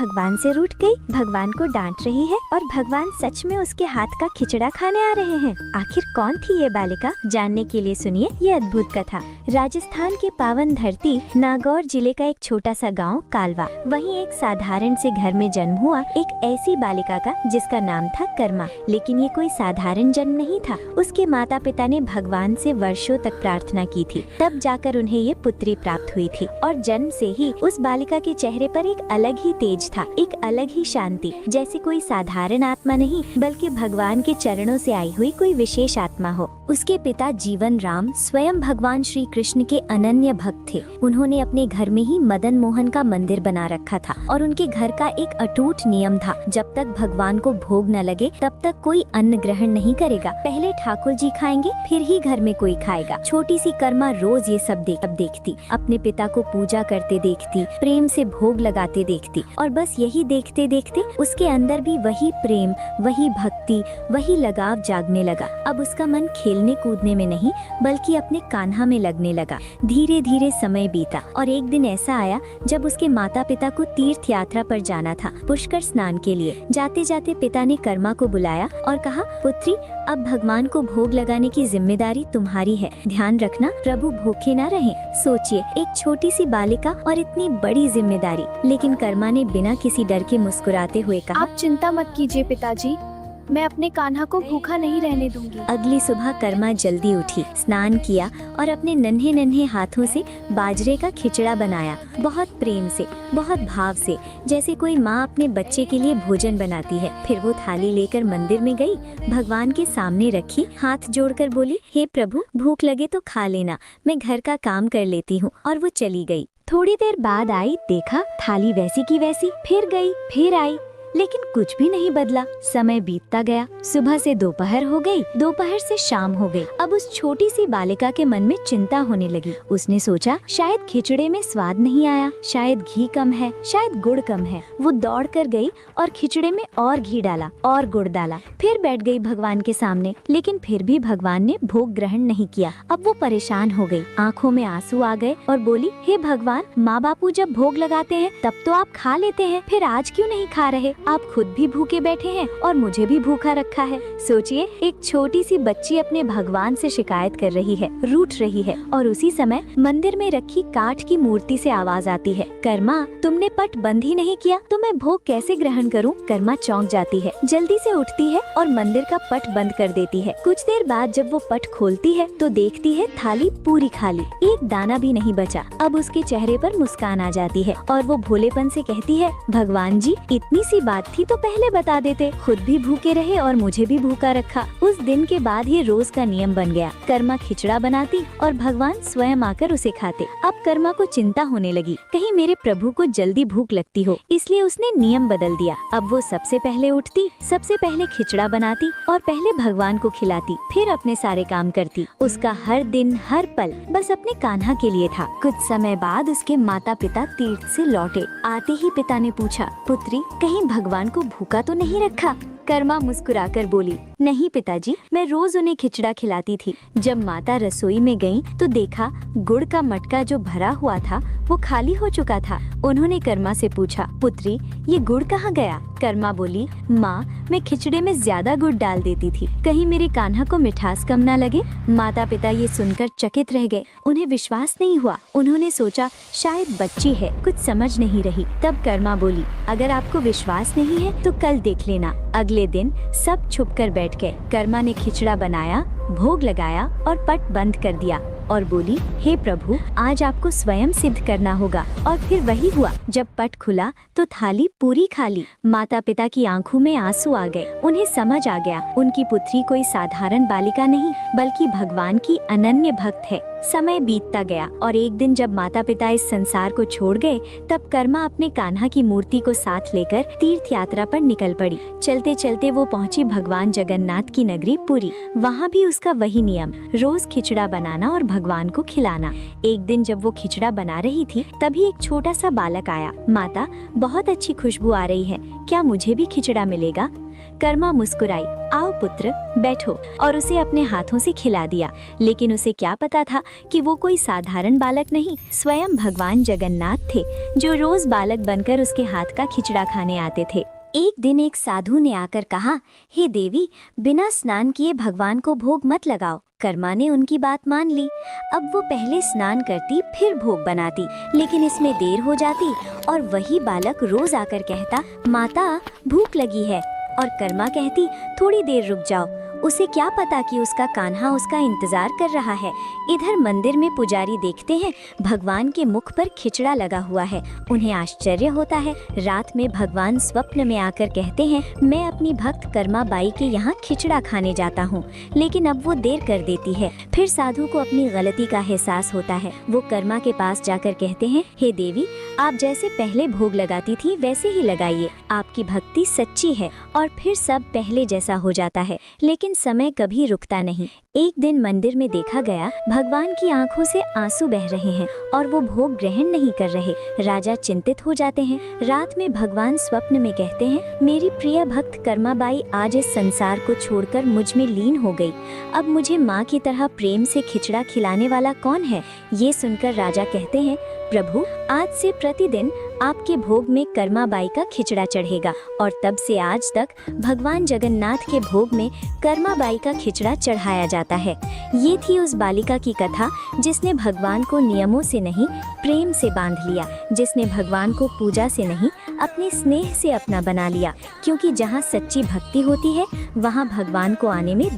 भगवान से रूठ गई, भगवान को डांट रही है और भगवान सच में उसके हाथ का खिचड़ा खाने आ रहे हैं। आखिर कौन थी ये बालिका, जानने के लिए सुनिए ये अद्भुत कथा। राजस्थान के पावन धरती नागौर जिले का एक छोटा सा गांव कालवा, वहीं एक साधारण से घर में जन्म हुआ एक ऐसी बालिका का जिसका नाम था कर्मा। लेकिन ये कोई साधारण जन्म नहीं था। उसके माता पिता ने भगवान से वर्षों तक प्रार्थना की थी, तब जाकर उन्हें ये पुत्री प्राप्त हुई थी। और जन्म से ही उस बालिका के चेहरे पर एक अलग ही तेज था, एक अलग ही शांति, जैसे कोई साधारण आत्मा नहीं बल्कि भगवान के चरणों से आई हुई कोई विशेष आत्मा हो। उसके पिता जीवन राम स्वयं भगवान श्री कृष्ण के अनन्य भक्त थे। उन्होंने अपने घर में ही मदन मोहन का मंदिर बना रखा था और उनके घर का एक अटूट नियम था, जब तक भगवान को भोग न लगे तब तक कोई अन्न ग्रहण नहीं करेगा। पहले ठाकुर जी खाएंगे, फिर ही घर में कोई खाएगा। छोटी सी कर्मा रोज ये सब देखती, अपने पिता को पूजा करते देखती, प्रेम से भोग लगाते देखती, और बस यही देखते देखते उसके अंदर भी वही प्रेम, वही भक्ति, वही लगाव जागने लगा। अब उसका मन खेलने कूदने में नहीं बल्कि अपने कान्हा में लगने लगा। धीरे धीरे समय बीता और एक दिन ऐसा आया जब उसके माता पिता को तीर्थ यात्रा पर जाना था, पुष्कर स्नान के लिए। जाते जाते पिता ने कर्मा को बुलाया और कहा, पुत्री अब भगवान को भोग लगाने की जिम्मेदारी तुम्हारी है, ध्यान रखना प्रभु भूखे ना रहें। सोचिए, एक छोटी सी बालिका और इतनी बड़ी जिम्मेदारी। लेकिन कर्मा ने बिना किसी डर के मुस्कुराते हुए कहा, आप चिंता मत कीजिए पिताजी, मैं अपने कान्हा को भूखा नहीं रहने दूंगी। अगली सुबह कर्मा जल्दी उठी, स्नान किया और अपने नन्हे नन्हे हाथों से बाजरे का खिचड़ा बनाया, बहुत प्रेम से, बहुत भाव से, जैसे कोई माँ अपने बच्चे के लिए भोजन बनाती है। फिर वो थाली लेकर मंदिर में गई, भगवान के सामने रखी, हाथ जोड़कर बोली, हे प्रभु भूख लगे तो खा लेना, मैं घर का काम कर लेती हूँ। और वो चली गई। थोड़ी देर बाद आई, देखा थाली वैसी की वैसी, फिर गई, फिर आई, लेकिन कुछ भी नहीं बदला। समय बीतता गया, सुबह से दोपहर हो गई, दोपहर से शाम हो गई। अब उस छोटी सी बालिका के मन में चिंता होने लगी। उसने सोचा, शायद खिचड़े में स्वाद नहीं आया, शायद घी कम है, शायद गुड़ कम है। वो दौड़ कर गई और खिचड़े में और घी डाला और गुड़ डाला, फिर बैठ गई भगवान के सामने। लेकिन फिर भी भगवान ने भोग ग्रहण नहीं किया। अब वो परेशान हो गई, आँखों में आंसू आ गए और बोली, हे भगवान, माँ बापू जब भोग लगाते हैं तब तो आप खा लेते हैं, फिर आज क्यों नहीं खा रहे? आप खुद भी भूखे बैठे हैं और मुझे भी भूखा रखा है। सोचिए, एक छोटी सी बच्ची अपने भगवान से शिकायत कर रही है, रूठ रही है, और उसी समय मंदिर में रखी काठ की मूर्ति से आवाज आती है, कर्मा तुमने पट बंद ही नहीं किया तो मैं भोग कैसे ग्रहण करूं? कर्मा चौंक जाती है, जल्दी से उठती है और मंदिर का पट बंद कर देती है। कुछ देर बाद जब वो पट खोलती है तो देखती है थाली पूरी खाली, एक दाना भी नहीं बचा। अब उसके चेहरे पर मुस्कान आ जाती है और वो भोलेपन से कहती है, भगवान जी इतनी सी बात थी तो पहले बता देते, खुद भी भूखे रहे और मुझे भी भूखा रखा। उस दिन के बाद ये रोज का नियम बन गया। कर्मा खिचड़ा बनाती और भगवान स्वयं आकर उसे खाते। अब कर्मा को चिंता होने लगी, कहीं मेरे प्रभु को जल्दी भूख लगती हो, इसलिए उसने नियम बदल दिया। अब वो सबसे पहले उठती, सबसे पहले खिचड़ा बनाती और पहले भगवान को खिलाती, फिर अपने सारे काम करती। उसका हर दिन हर पल बस अपने कान्हा के लिए था। कुछ समय बाद उसके माता पिता तीर्थ से लौटे। आते ही पिता ने पूछा, पुत्री कहीं भगवान को भूखा तो नहीं रखा? कर्मा मुस्कुराकर बोली, नहीं पिताजी, मैं रोज उन्हें खिचड़ा खिलाती थी। जब माता रसोई में गईं, तो देखा गुड़ का मटका जो भरा हुआ था वो खाली हो चुका था। उन्होंने कर्मा से पूछा, पुत्री ये गुड़ कहाँ गया? कर्मा बोली, माँ मैं खिचड़े में ज्यादा गुड़ डाल देती थी, कहीं मेरे कान्हा को मिठास कम ना लगे। माता पिता ये सुनकर चकित रह गए, उन्हें विश्वास नहीं हुआ। उन्होंने सोचा शायद बच्ची है, कुछ समझ नहीं रही। तब कर्मा बोली, अगर आपको विश्वास नहीं है तो कल देख लेना। अगले दिन सब छुप कर बैठ गए। कर्मा ने खिचड़ा बनाया, भोग लगाया और पट बंद कर दिया और बोली, हे प्रभु आज आपको स्वयं सिद्ध करना होगा। और फिर वही हुआ, जब पट खुला तो थाली पूरी खाली। माता पिता की आंखों में आंसू आ गए। उन्हें समझ आ गया उनकी पुत्री कोई साधारण बालिका नहीं बल्कि भगवान की अनन्य भक्त है। समय बीतता गया और एक दिन जब माता पिता इस संसार को छोड़ गए, तब कर्मा अपने कान्हा की मूर्ति को साथ लेकर तीर्थ यात्रा पर निकल पड़ी। चलते चलते वो पहुंची भगवान जगन्नाथ की नगरी पुरी। वहाँ भी उसका वही नियम, रोज खिचड़ा बनाना और भगवान को खिलाना। एक दिन जब वो खिचड़ा बना रही थी, तभी एक छोटा सा बालक आया। माता बहुत अच्छी खुशबू आ रही है, क्या मुझे भी खिचड़ा मिलेगा? कर्मा मुस्कुराई, आओ पुत्र बैठो, और उसे अपने हाथों से खिला दिया। लेकिन उसे क्या पता था कि वो कोई साधारण बालक नहीं, स्वयं भगवान जगन्नाथ थे, जो रोज बालक बनकर उसके हाथ का खिचड़ा खाने आते थे। एक दिन एक साधु ने आकर कहा, हे देवी, बिना स्नान किए भगवान को भोग मत लगाओ। कर्मा ने उनकी बात मान ली। अब वो पहले स्नान करती फिर भोग बनाती, लेकिन इसमें देर हो जाती और वही बालक रोज आकर कहता, माता भूख लगी है, और कर्मा कहती, थोड़ी देर रुक जाओ। उसे क्या पता कि उसका कान्हा उसका इंतजार कर रहा है। इधर मंदिर में पुजारी देखते हैं भगवान के मुख पर खिचड़ा लगा हुआ है। उन्हें आश्चर्य होता है। रात में भगवान स्वप्न में आकर कहते हैं, मैं अपनी भक्त कर्मा बाई के यहाँ खिचड़ा खाने जाता हूँ। लेकिन अब वो देर कर देती है। फिर साधु को अपनी गलती का एहसास होता है। वो कर्मा के पास जाकर कहते हैं, हे देवी, आप जैसे पहले भोग लगाती थी वैसे ही लगाइए। आपकी भक्ति सच्ची है और फिर सब पहले जैसा हो जाता है। लेकिन समय कभी रुकता नहीं। एक दिन मंदिर में देखा गया भगवान की आंखों से आंसू बह रहे हैं और वो भोग ग्रहण नहीं कर रहे। राजा चिंतित हो जाते हैं। रात में भगवान स्वप्न में कहते हैं, मेरी प्रिय भक्त कर्माबाई आज इस संसार को छोड़कर मुझ में लीन हो गई। अब मुझे माँ की तरह प्रेम से खिचड़ा खिलाने वाला कौन है? ये सुनकर राजा कहते हैं, प्रभु, आज से प्रतिदिन आपके भोग में कर्माबाई का खिचड़ा चढ़ेगा। और तब से आज तक भगवान जगन्नाथ के भोग में कर्माबाई का खिचड़ा चढ़ाया जाता है। ये थी उस बालिका की कथा जिसने भगवान को नियमों से नहीं प्रेम से बांध लिया, जिसने भगवान को पूजा से नहीं अपने स्नेह से अपना बना लिया। क्योंकि जहाँ सच्ची भक्ति होती है वहाँ भगवान को आने में